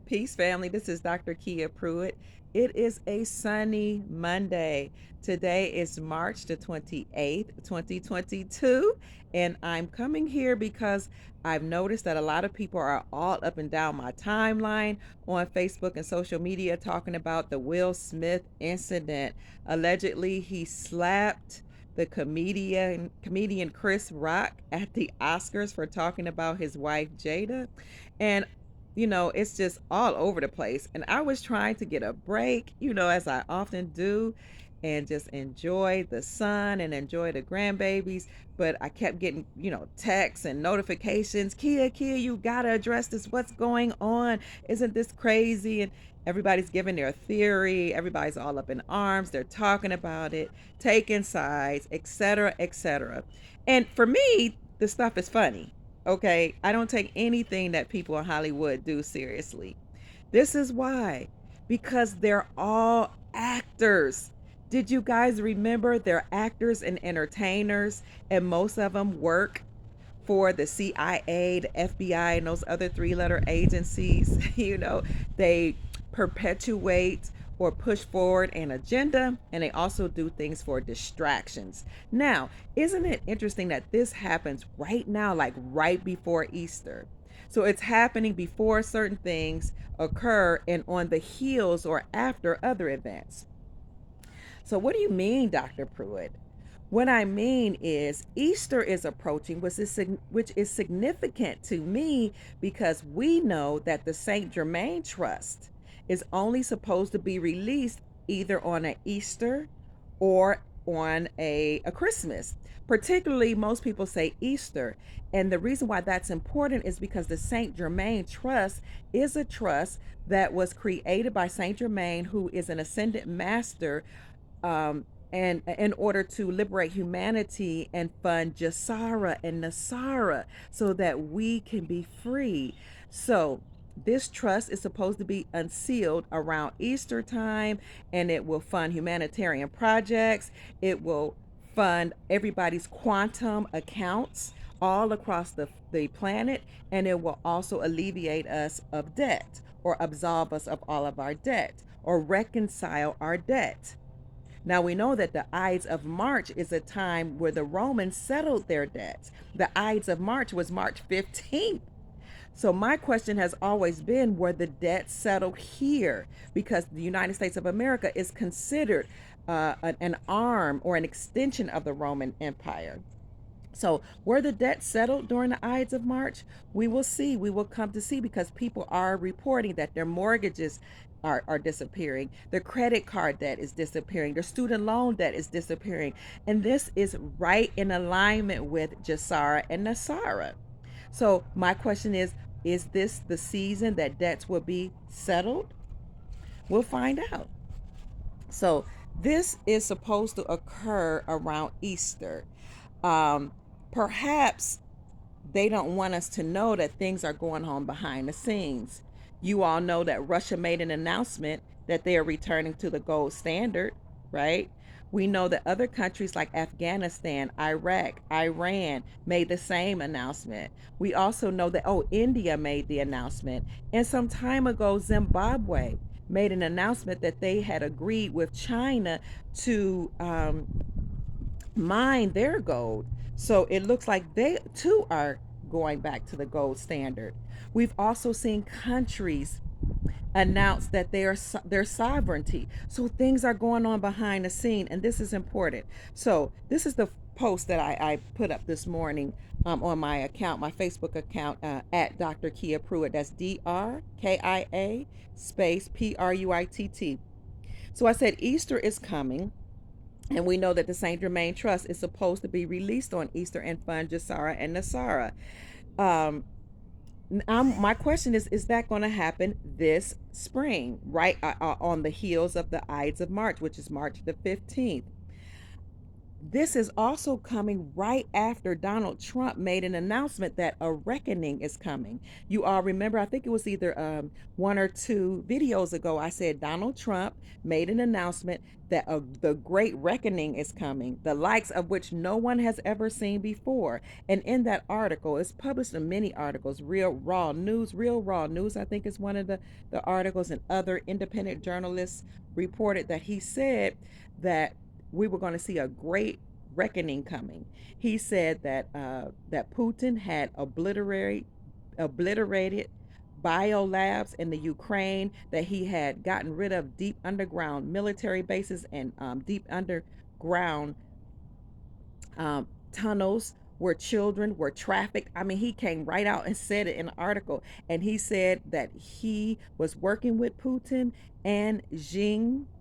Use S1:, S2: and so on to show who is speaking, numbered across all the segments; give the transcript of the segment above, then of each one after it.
S1: Peace, family. This is Dr. Kia Pruitt. It is a sunny Monday. Today is March the 28th, 2022, and I'm coming here because I've noticed that a lot of people are all up and down my timeline on Facebook and social media talking about the Will Smith incident. Allegedly, he slapped the comedian Chris Rock at the Oscars for talking about his wife Jada. And it's just all over the place. And I was trying to get a break, as I often do, and just enjoy the sun and enjoy the grandbabies. But I kept getting, texts and notifications. Kia, you gotta address this. What's going on? Isn't this crazy? And everybody's giving their theory. Everybody's all up in arms. They're talking about it, taking sides, etc., etc. And for me, the stuff is funny. Okay, I don't take anything that people in Hollywood do seriously. This is why, because they're all actors. Did you guys remember they're actors and entertainers, and most of them work for the CIA, the FBI, and those other three-letter agencies? They perpetuate or push forward an agenda, and they also do things for distractions. Now, isn't it interesting that this happens right now, like right before Easter? So it's happening before certain things occur and on the heels or after other events. So, what do you mean, Dr. Pruitt? What I mean is Easter is approaching, which is significant to me because we know that the Saint Germaine Trust is only supposed to be released either on an Easter or on a Christmas. Particularly, most people say Easter. And the reason why that's important is because the Saint Germaine Trust is a trust that was created by Saint Germain, who is an ascended master, um, and in order to liberate humanity and fund Gesara and NESARA so that we can be free. So this trust is supposed to be unsealed around Easter time, and it will fund humanitarian projects. It will fund everybody's quantum accounts all across the planet, and it will also alleviate us of debt or absolve us of all of our debt or reconcile our debt. Now we know that the Ides of March is a time where the Romans settled their debts. The Ides of March was March 15th. So my question has always been, were the debts settled here? Because the United States of America is considered an arm or an extension of the Roman Empire. So, were the debts settled during the Ides of March? We will see. We will come to see because people are reporting that their mortgages are disappearing. Their credit card debt is disappearing. Their student loan debt is disappearing. And this is right in alignment with Gesara and NESARA. So, my question is this the season that debts will be settled? We'll find out. So, this is supposed to occur around Easter. Um, Perhaps they don't want us to know that things are going on behind the scenes. You all know that Russia made an announcement that they are returning to the gold standard, right? We know that other countries like Afghanistan, Iraq, Iran made the same announcement. We also know that, India made the announcement. And some time ago, Zimbabwe made an announcement that they had agreed with China to mine their gold. So it looks like they too are going back to the gold standard. We've also seen countries announce that their sovereignty. So things are going on behind the scene, and this is important. So this is the post that I put up this morning on my account, my Facebook account at Dr. Kia Pruitt. That's DRKIA space PRUITT. So I said Easter is coming. And we know that the Saint Germaine Trust is supposed to be released on Easter and fund Gesara and NESARA. Um, my question is that going to happen this spring, right on the heels of the Ides of March, which is March the 15th? This is also coming right after Donald Trump made an announcement that a reckoning is coming. You all remember, I think it was either one or two videos ago, I said Donald Trump made an announcement that the great reckoning is coming, the likes of which no one has ever seen before. And in that article, it's published in many articles, Real Raw News, I think is one of the articles, and other independent journalists reported that he said that we were going to see a great reckoning coming. He said that Putin had obliterated biolabs in the Ukraine, that he had gotten rid of deep underground military bases and deep underground tunnels where children were trafficked. I mean, he came right out and said it in an article. And he said that he was working with Putin and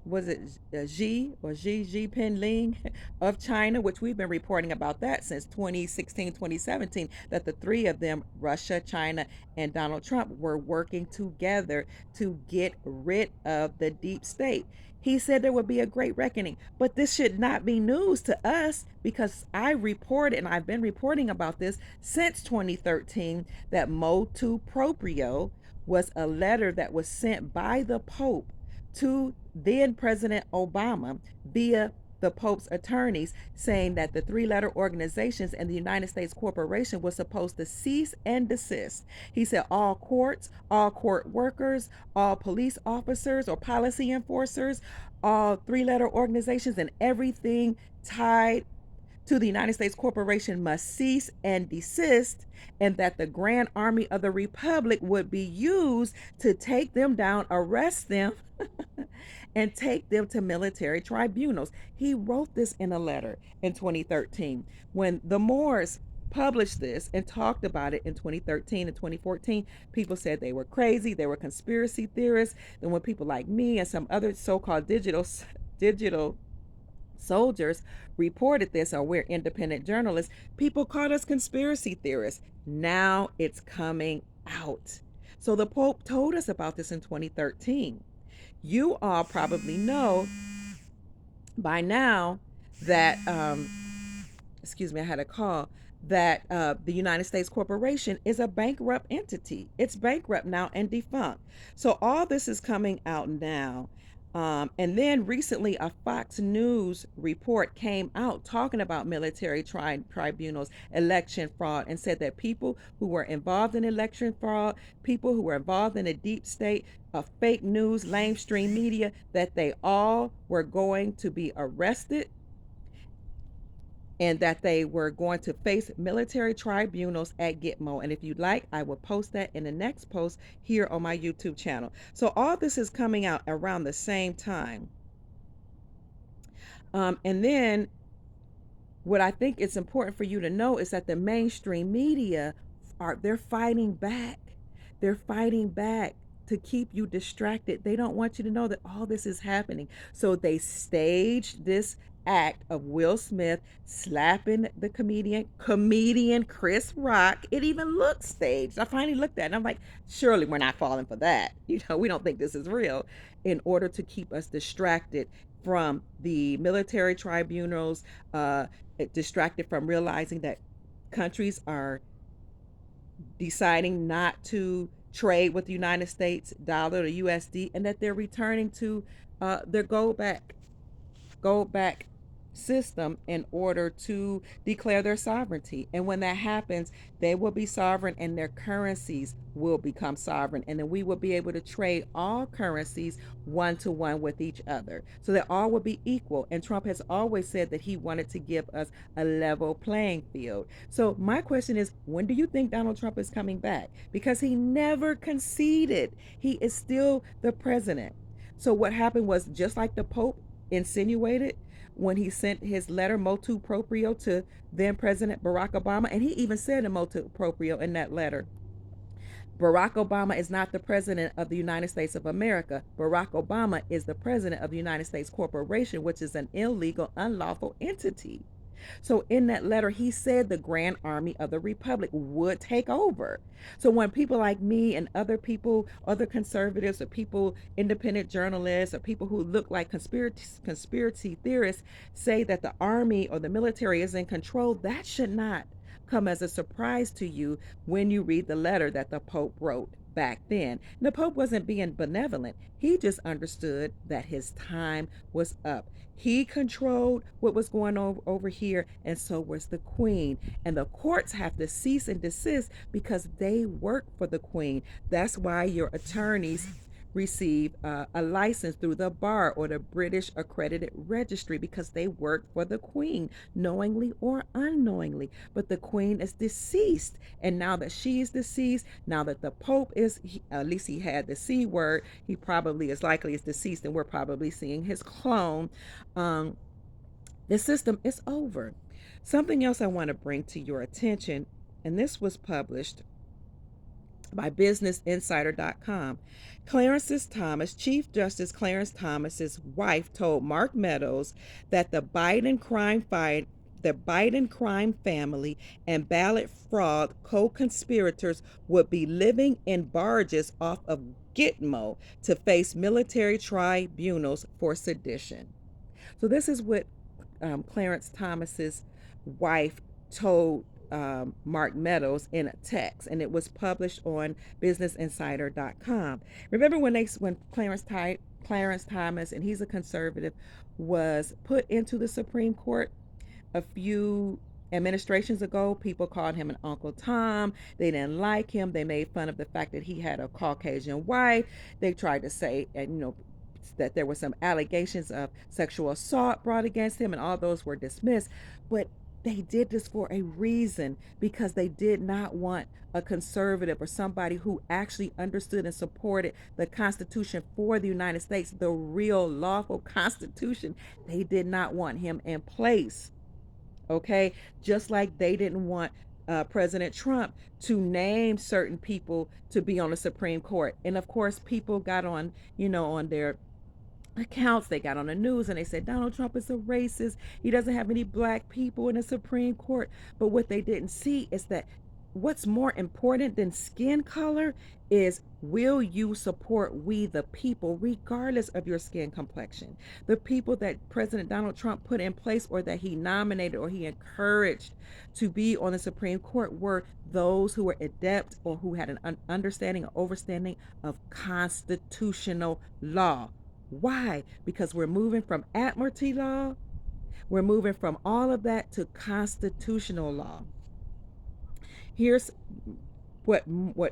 S1: was it Xi Jinping of China, which we've been reporting about that since 2016, 2017, that the three of them, Russia, China, and Donald Trump, were working together to get rid of the deep state. He said there would be a great reckoning, but this should not be news to us because I reported, and I've been reporting about this since 2013, that motu proprio was a letter that was sent by the Pope to then President Obama via the Pope's attorneys, saying that the three-letter organizations and the United States corporation was supposed to cease and desist. He said all courts, all court workers, all police officers or policy enforcers, all three-letter organizations, and everything tied to the United States corporation must cease and desist, and that the Grand Army of the Republic would be used to take them down, arrest them, and take them to military tribunals. He wrote this in a letter in 2013. When the Moors published this and talked about it in 2013 and 2014, people said they were crazy, they were conspiracy theorists. Then when people like me and some other so-called digital soldiers reported this, or we're independent journalists, people called us conspiracy theorists. Now it's coming out. So the Pope told us about this in 2013. You all probably know by now that excuse me, I had a call, that the United States corporation is a bankrupt entity. It's bankrupt now and defunct. So all this is coming out now. And then recently, a Fox News report came out talking about military tribunals, election fraud, and said that people who were involved in election fraud, people who were involved in the deep state, fake news, lamestream media, that they all were going to be arrested and that they were going to face military tribunals at Gitmo. And if you'd like, I will post that in the next post here on my YouTube channel. So all this is coming out around the same time. And then what I think it's important for you to know is that the mainstream media they're fighting back. They're fighting back to keep you distracted. They don't want you to know that all this is happening. So they staged this act of Will Smith slapping the comedian Chris Rock. It even looks staged. I finally looked at it and I'm like, surely we're not falling for that. We don't think this is real, in order to keep us distracted from the military tribunals, distracted from realizing that countries are deciding not to trade with the United States dollar, the USD, and that they're returning to their gold back system in order to declare their sovereignty. And when that happens, they will be sovereign and their currencies will become sovereign. And then we will be able to trade all currencies one to one with each other, so that all will be equal. And Trump has always said that he wanted to give us a level playing field. So my question is, when do you think Donald Trump is coming back? Because he never conceded. He is still the president. So what happened was, just like the Pope insinuated when he sent his letter motu proprio to then President Barack Obama, and he even said in motu proprio in that letter, Barack Obama is not the president of the United States of America. Barack Obama is the president of the United States Corporation, which is an illegal, unlawful entity. So in that letter, he said the Grand Army of the Republic would take over. So when people like me and other people, other conservatives or people, independent journalists or people who look like conspiracy theorists say that the army or the military is in control, that should not come as a surprise to you when you read the letter that the Pope wrote back then. And the Pope wasn't being benevolent. He just understood that his time was up. He controlled what was going on over here, and so was the Queen. And the courts have to cease and desist because they work for the Queen. That's why your attorneys receive a license through the bar or the British accredited registry because they work for the Queen, knowingly or unknowingly. But the Queen is deceased, and now that she's deceased, now that the Pope is, at least he had the C word, he probably is likely is deceased, and we're probably seeing his clone. um, the system is over. Something else I want to bring to your attention, and this was published by businessinsider.com. Chief Justice Clarence Thomas's wife told Mark Meadows that the Biden crime family and ballot fraud co-conspirators would be living in barges off of Gitmo to face military tribunals for sedition. So this is what Clarence Thomas's wife told Mark Meadows in a text, and it was published on BusinessInsider.com. Remember when Clarence Thomas, and he's a conservative, was put into the Supreme Court a few administrations ago? People called him an Uncle Tom. They didn't like him. They made fun of the fact that he had a Caucasian wife. They tried to say, and that there were some allegations of sexual assault brought against him, and all those were dismissed. But they did this for a reason, because they did not want a conservative or somebody who actually understood and supported the Constitution for the United States, the real lawful Constitution. They did not want him in place. Okay, just like they didn't want President Trump to name certain people to be on the Supreme Court. And of course, people got on, on their accounts, they got on the news and they said Donald Trump is a racist. He doesn't have any black people in the Supreme Court. But what they didn't see is that what's more important than skin color is, will you support we the people regardless of your skin complexion? The people that President Donald Trump put in place, or that he nominated or he encouraged to be on the Supreme Court, were those who were adept or who had an understanding or overstanding of constitutional law. Why? Because we're moving from admiralty law, we're moving from all of that to constitutional law. Here's what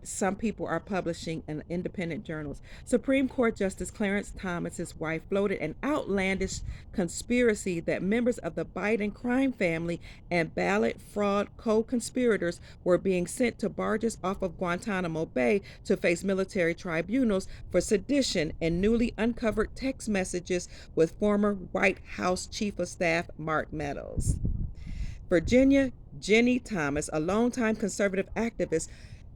S1: some people are publishing in independent journals. Supreme Court Justice Clarence Thomas's wife floated an outlandish conspiracy that members of the Biden crime family and ballot fraud co-conspirators were being sent to barges off of Guantanamo Bay to face military tribunals for sedition, and newly uncovered text messages with former White House Chief of Staff Mark Meadows. Virginia Jenny Thomas, a longtime conservative activist,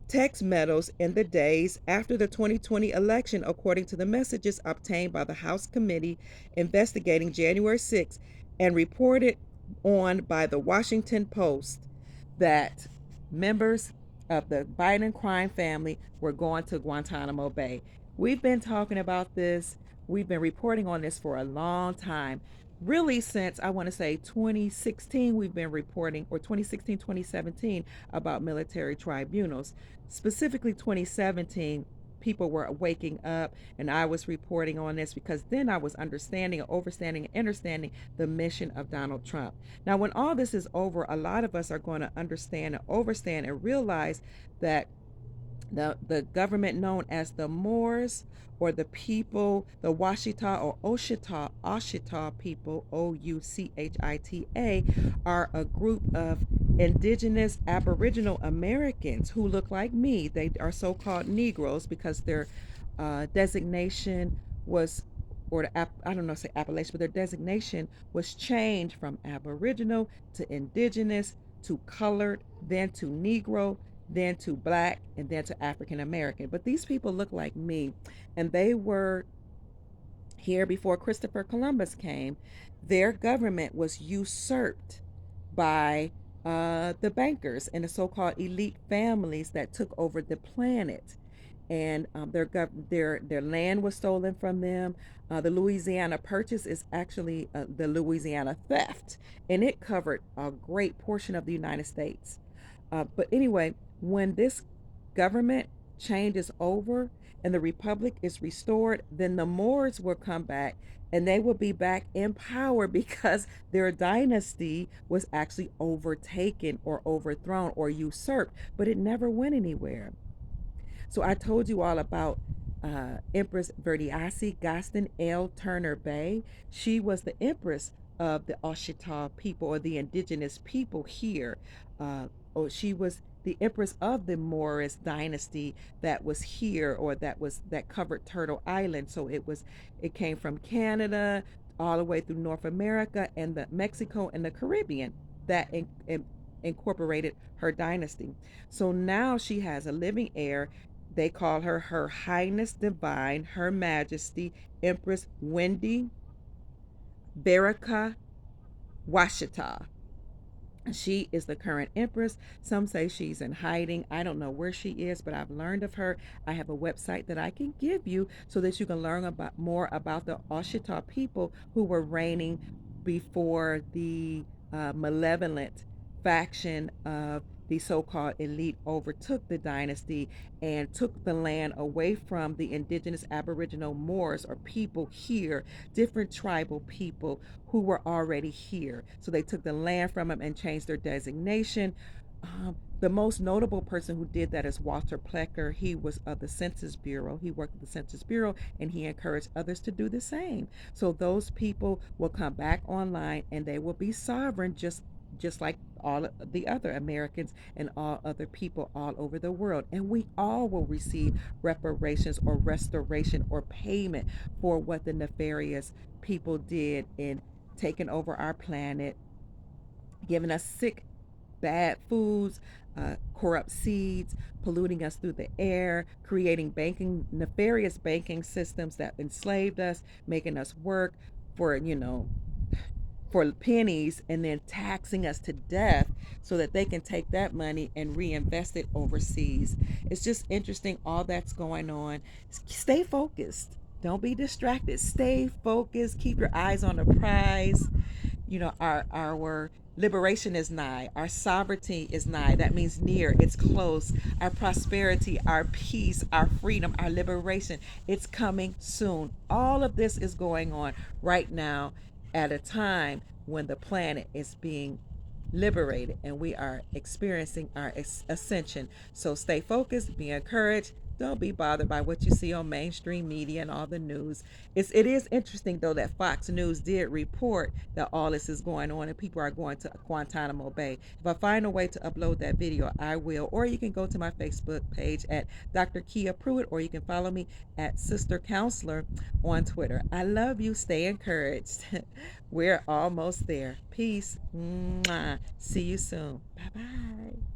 S1: text Meadows in the days after the 2020 election, according to the messages obtained by the House committee investigating January 6th and reported on by the Washington Post, that members of the Biden crime family were going to Guantanamo Bay. We've been talking about this. We've been reporting on this for a long time. Really, since I want to say 2016, we've been reporting, or 2016, 2017, about military tribunals. Specifically 2017, people were waking up, and I was reporting on this because then I was understanding, overstanding, and understanding the mission of Donald Trump. Now, when all this is over, a lot of us are going to understand and overstand and realize that the government known as the Moors, or the people, the Washita or Oshita people, Ouchita, are a group of indigenous Aboriginal Americans who look like me. They are so-called Negroes because their designation was, or I don't know, say appellation, but their designation was changed from Aboriginal to indigenous to colored, then to Negro, then to black, and then to African American. But these people look like me, and they were here before Christopher Columbus came. Their government was usurped by the bankers and the so-called elite families that took over the planet. And their land was stolen from them. The Louisiana Purchase is actually the Louisiana theft, and it covered a great portion of the United States. But anyway, when this government changes over and the republic is restored, then the Moors will come back and they will be back in power because their dynasty was actually overtaken or overthrown or usurped, but it never went anywhere. So I told you all about Empress Verdiasi Gaston L. Turner Bay. She was the empress of the Oshita people or the indigenous people here. Or she was the empress of the Moorish dynasty that was here or that covered Turtle Island. So it came from Canada all the way through North America and the Mexico and the Caribbean that incorporated her dynasty. So now she has a living heir. They call her Her Highness Divine, Her Majesty, Empress Wendy Baraka Washita. She is the current empress. Some say she's in hiding. I don't know where she is, but I've learned of her. I have a website that I can give you so that you can learn about more about the Oshita people who were reigning before the malevolent faction of the so-called elite overtook the dynasty and took the land away from the indigenous aboriginal Moors or people here, different tribal people who were already here. So they took the land from them and changed their designation. The most notable person who did that is Walter Plecker. He was of the Census Bureau. He worked at the Census Bureau and he encouraged others to do the same. So those people will come back online and they will be sovereign just like all the other Americans and all other people all over the world. And we all will receive reparations or restoration or payment for what the nefarious people did in taking over our planet, giving us sick, bad foods, corrupt seeds, polluting us through the air, creating nefarious banking systems that enslaved us, making us work for, for pennies and then taxing us to death so that they can take that money and reinvest it overseas. It's just interesting all that's going on. Stay focused. Don't be distracted. Stay focused. Keep your eyes on the prize. Our liberation is nigh. Our sovereignty is nigh. That means near. It's close. Our prosperity, our peace, our freedom, our liberation, it's coming soon. All of this is going on right now at a time when the planet is being liberated and we are experiencing our ascension. So stay focused, be encouraged. Don't be bothered by what you see on mainstream media and all the news. It is interesting though that Fox News did report that all this is going on and people are going to Guantanamo Bay. If I find a way to upload that video, I will. Or you can go to my Facebook page at Dr. Kia Pruitt, or you can follow me at Sister Counselor on Twitter. I love you. Stay encouraged. We're almost there. Peace. Mwah. See you soon. Bye bye.